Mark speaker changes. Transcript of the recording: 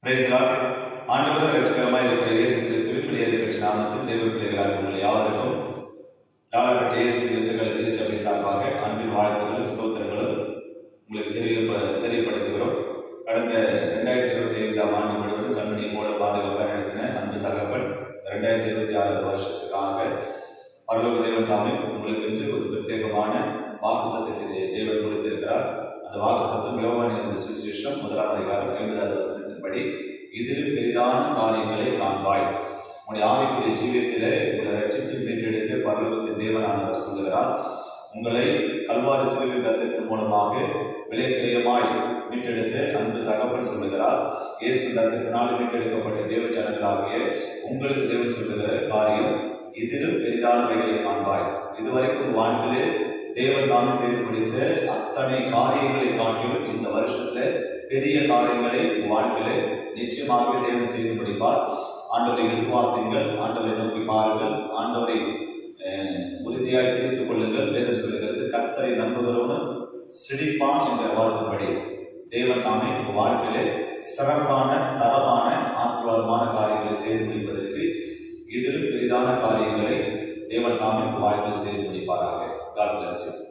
Speaker 1: Price Lord. ஆண்டவரும் இரட்சகருமாய் இருக்கிற இயேசு கிறிஸ்துவின் விலையேற பெற்ற நாமத்தில் தேவ பிள்ளைகளாக உங்கள் யாவருக்கும் லாலப்பட்ட இயேசு கிறிஸ்துக்களை திருச்சபை சார்பாக அன்பின் வாழ்த்துக்களும் ஸ்தோத்திரங்களும் உங்களுக்கு தெரியப்படுத்துகிறோம். கடந்த 2025ஆம் ஆண்டு முழுவதும் கண்மணி போல பாதுகாப்பாக நடத்தின அன்பு தகப்பன் 2026 வருஷத்துக்காக பரலோக தேவன் தாமே உங்களுக்கு என்று ஒரு பிரத்யேகமான வாக்குத்தத்தத்தை தேவன் கொடுத்திருக்கிறார். அந்த வாக்குத்தத்தம் யோவானின் சுவிசேஷம் 1ஆம் அதிகாரம் 50வது வசனத்தின்படி, இதிலும் பெரிதான காரியங்களை காண்பாய். உங்களுடைய ஆவிக்குரிய ஜீவியத்திலே உங்களை ரட்சித்து மீட்டெடுத்து பரலோகத்தின் தேவனானவர் சொல்லுகிறார், உங்களை கல்வாரி சிலுவையின் ரத்தத்தின் மூலமாக விலைக்கிரயமாய் மீட்டெடுத்து அன்பு தகப்பன் சொல்லுகிறார். இயேசு ரத்தத்தினால் மீட்டெடுக்கப்பட்ட தேவ ஜனங்களாகிய உங்களுக்கு தேவன் சொல்லுகிற காரியம், இதிலும் பெரிதானவைகளை காண்பாய். இதுவரைக்கும் வாழ்க்கையிலே தேவன் தாமே செய்து முடித்த அத்தனை காரியங்களை காட்டிலும் இந்த வருஷத்துல பெரிய காரியங்களை வாழ்க்கையில நிச்சயமாகவே தேவன் செய்து முடிப்பார். ஆண்டவரை விசுவாசிங்கள், ஆண்டவரை நோக்கி பாருங்கள், ஆண்டவரை உறுதியாய் பிடித்துக் கொள்ளுங்கள். வேதம் சொல்லுகிறது, கர்த்தரை நம்புகிறவனு சிரிப்பான் என்ற வார்த்தைப்படி தேவன் தாமே வாழ்க்கையில சிறப்பான தரமான ஆசீர்வாதமான காரியங்களை செய்து முடிப்பதற்கு இதிலும் பெரிதான காரியங்களை தேவன் தாமே வாழ்க்கையில் செய்து முடிப்பாராக. God bless you.